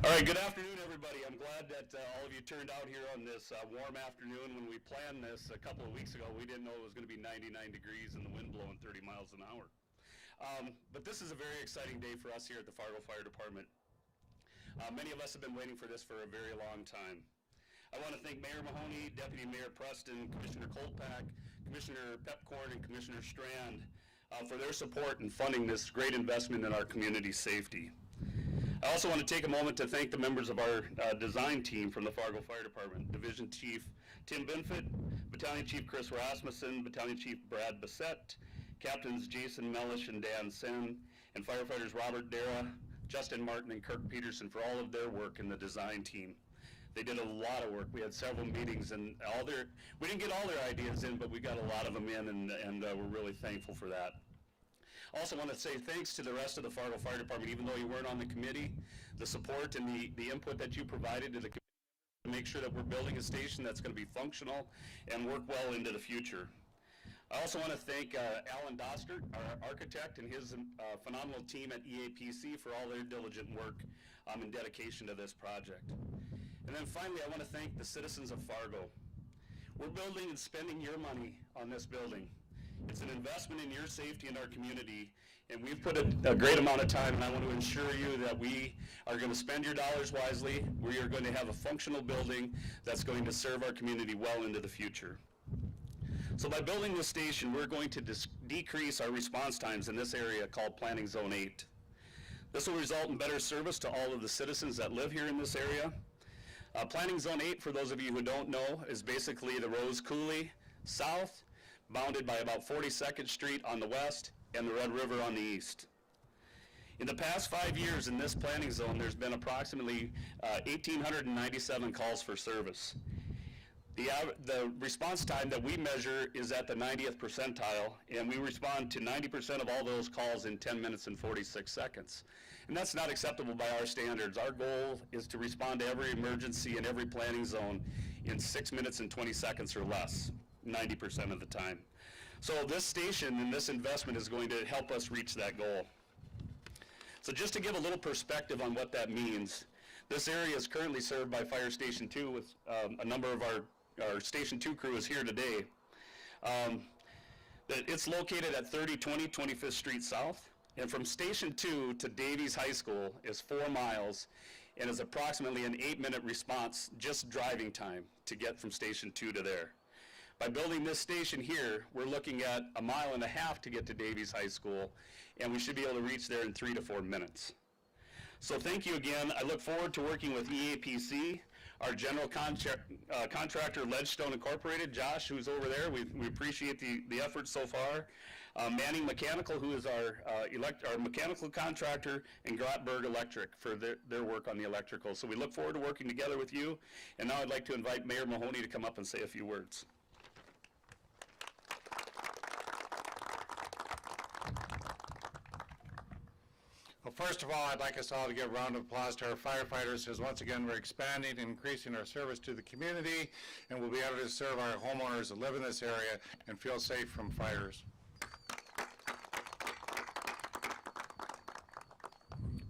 All right, good afternoon, everybody. I'm glad that all of you turned out here on this warm afternoon. When we planned this a couple of weeks ago, we didn't know it was going to be 99 degrees and the wind blowing 30 miles an hour. But this is a very exciting day for us here at the Fargo Fire Department. Many of us have been waiting for this for a very long time. I want to thank Mayor Mahoney, Deputy Mayor Preston, Commissioner Kolpak, Commissioner Pepcorn, and Commissioner Strand for their support in funding this great investment in our community safety. I also want to take a moment to thank the members of our design team from the Fargo Fire Department, Division Chief Tim Binford, Battalion Chief Chris Rasmussen, Battalion Chief Brad Bassett, Captains Jason Mellish and Dan Sen, and firefighters Robert Dara, Justin Martin, and Kirk Peterson for all of their work in the design team. They did a lot of work. We had several meetings, and we didn't get all their ideas in, but we got a lot of them in, and we're really thankful for that. I also want to say thanks to the rest of the Fargo Fire Department, even though you weren't on the committee, the support and the input that you provided to the committee to make sure that we're building a station that's going to be functional and work well into the future. I also want to thank Alan Dostert, our architect, and his phenomenal team at EAPC for all their diligent work and dedication to this project. And then finally, I want to thank the citizens of Fargo. We're building and spending your money on this building. It's an investment in your safety in our community, and we've put a great amount of time, and I want to assure you that we are going to spend your dollars wisely. We are going to have a functional building that's going to serve our community well into the future. So by building this station, we're going to decrease our response times in this area called Planning Zone 8. This will result in better service to all of the citizens that live here in this area. Planning Zone 8, for those of you who don't know, is basically the Rose Coulee south, bounded by about 42nd Street on the west and the Red River on the east. In the past 5 years in this planning zone, there's been approximately 1,897 calls for service. The response time that we measure is at the 90th percentile, and we respond to 90% of all those calls in 10 minutes and 46 seconds. And that's not acceptable by our standards. Our goal is to respond to every emergency in every planning zone in 6 minutes and 20 seconds or less. 90% of the time. So this station and this investment is going to help us reach that goal. So just to give a little perspective on what that means, this area is currently served by Fire Station 2 with a number of our Station 2 crew is here today. It's located at 3020 25th Street South, and from Station 2 to Davies High School is 4 miles and is approximately an 8-minute response, just driving time to get from Station 2 to there. By building this station here, we're looking at 1.5 miles to get to Davies High School, and we should be able to reach there in 3 to 4 minutes. So thank you again. I look forward to working with EAPC, our general contractor, Ledgestone Incorporated, Josh, who's over there. We appreciate the effort so far. Manning Mechanical, who is our mechanical contractor, and Grotberg Electric for their work on the electrical. So we look forward to working together with you. And now I'd like to invite Mayor Mahoney to come up and say a few words. Well, first of all, I'd like us all to give a round of applause to our firefighters, as once again we're expanding and increasing our service to the community, and we'll be able to serve our homeowners that live in this area and feel safe from fires.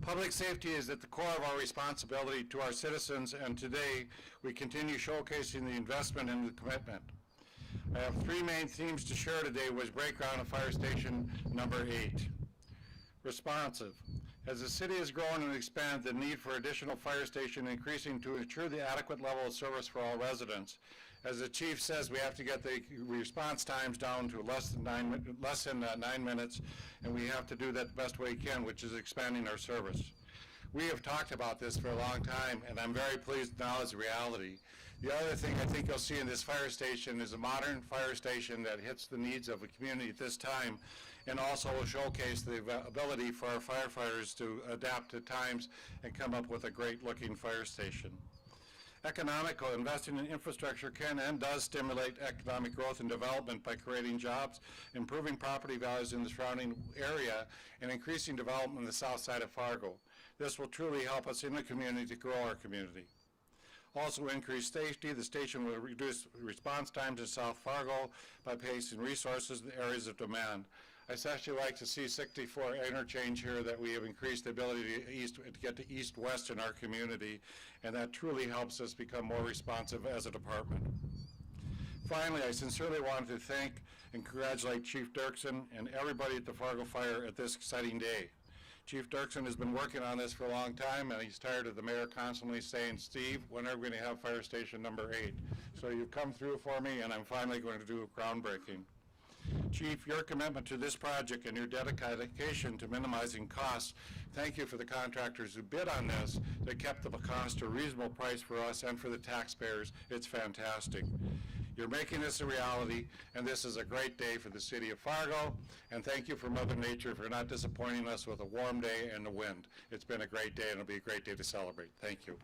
Public safety is at the core of our responsibility to our citizens, and today we continue showcasing the investment and the commitment. I have 3 main themes to share today, which break ground at Fire Station number 8. Responsive. As the city has grown and expanded, the need for additional fire station increasing to ensure the adequate level of service for all residents. As the chief says, we have to get the response times down to less than 9 minutes, and we have to do that the best way we can, which is expanding our service. We have talked about this for a long time, and I'm very pleased now it's a reality. The other thing I think you'll see in this fire station is a modern fire station that hits the needs of the community at this time, and also will showcase the ability for our firefighters to adapt to times and come up with a great looking fire station. Economical, investing in infrastructure can and does stimulate economic growth and development by creating jobs, improving property values in the surrounding area, and increasing development in the south side of Fargo. This will truly help us in the community to grow our community. Also increase safety. The station will reduce response times in South Fargo by placing resources in areas of demand. I especially like to see 64 interchange here, that we have increased the ability to get to east-west in our community, and that truly helps us become more responsive as a department. Finally, I sincerely wanted to thank and congratulate Chief Dirksen and everybody at the Fargo Fire at this exciting day. Chief Dirksen has been working on this for a long time, and he's tired of the mayor constantly saying, "Steve, when are we going to have fire station number 8? So you've come through for me, and I'm finally going to do a groundbreaking. Chief, your commitment to this project and your dedication to minimizing costs, thank you for the contractors who bid on this, that kept the cost a reasonable price for us and for the taxpayers. It's fantastic. You're making this a reality, and this is a great day for the city of Fargo, and thank you for Mother Nature for not disappointing us with a warm day and the wind. It's been a great day, and it'll be a great day to celebrate. Thank you.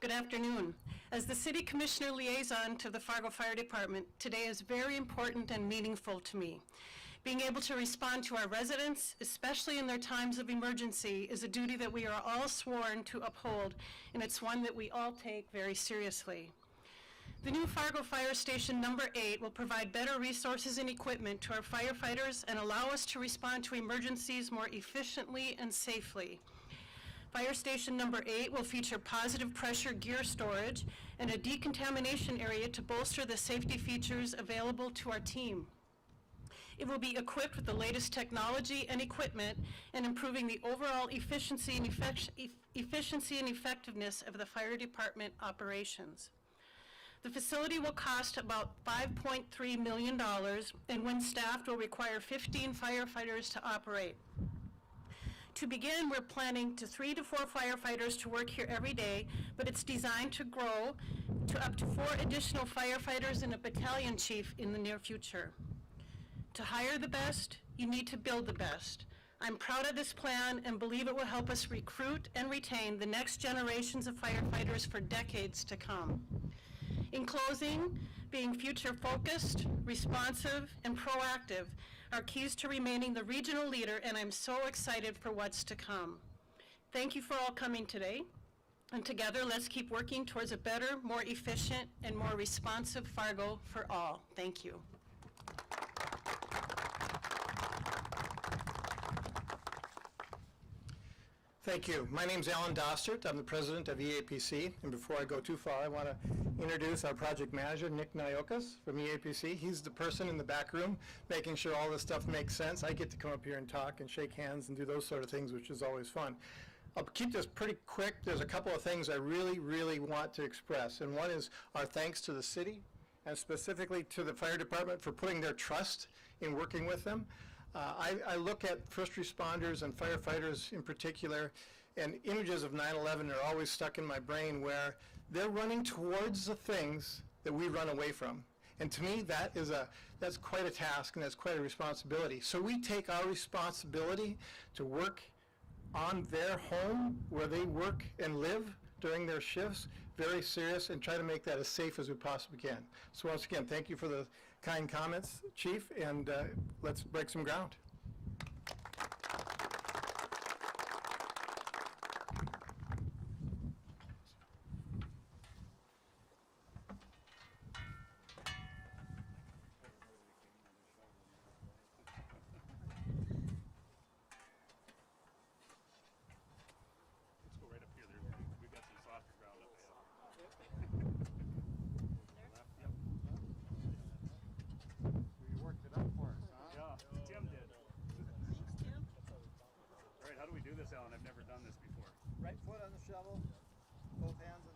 Good afternoon. As the City Commissioner Liaison to the Fargo Fire Department, today is very important and meaningful to me. Being able to respond to our residents, especially in their times of emergency, is a duty that we are all sworn to uphold, and it's one that we all take very seriously. The new Fargo Fire Station number 8 will provide better resources and equipment to our firefighters and allow us to respond to emergencies more efficiently and safely. Fire Station number 8 will feature positive pressure gear storage and a decontamination area to bolster the safety features available to our team. It will be equipped with the latest technology and equipment and improving the overall efficiency and effectiveness of the fire department operations. The facility will cost about $5.3 million, and when staffed will require 15 firefighters to operate. To begin, we're planning 3 to 4 firefighters to work here every day, but it's designed to grow to up to 4 additional firefighters and a battalion chief in the near future. To hire the best, you need to build the best. I'm proud of this plan and believe it will help us recruit and retain the next generations of firefighters for decades to come. In closing, being future-focused, responsive, and proactive are keys to remaining the regional leader, and I'm so excited for what's to come. Thank you for all coming today, and together let's keep working towards a better, more efficient, and more responsive Fargo for all. Thank you. Thank you. My name's Alan Dostert. I'm the president of EAPC. And before I go too far, I want to introduce our project manager, Nick Nyokas from EAPC. He's the person in the back room making sure all this stuff makes sense. I get to come up here and talk and shake hands and do those sort of things, which is always fun. I'll keep this pretty quick. There's a couple of things I really want to express. And one is our thanks to the city and specifically to the fire department for putting their trust in working with them. I look at first responders and firefighters in particular, and images of 9/11 are always stuck in my brain where they're running towards the things that we run away from. And to me, that's quite a task and that's quite a responsibility. So we take our responsibility to work on their home where they work and live during their shifts very serious and try to make that as safe as we possibly can. So once again, thank you for the kind comments, Chief, and let's break some ground. Let's go right up here. We've got some softer ground up ahead. You worked it up for us, huh? Yeah, Tim did. All right, how do we do this, Alan? I've never done this before. Right foot on the shovel, both hands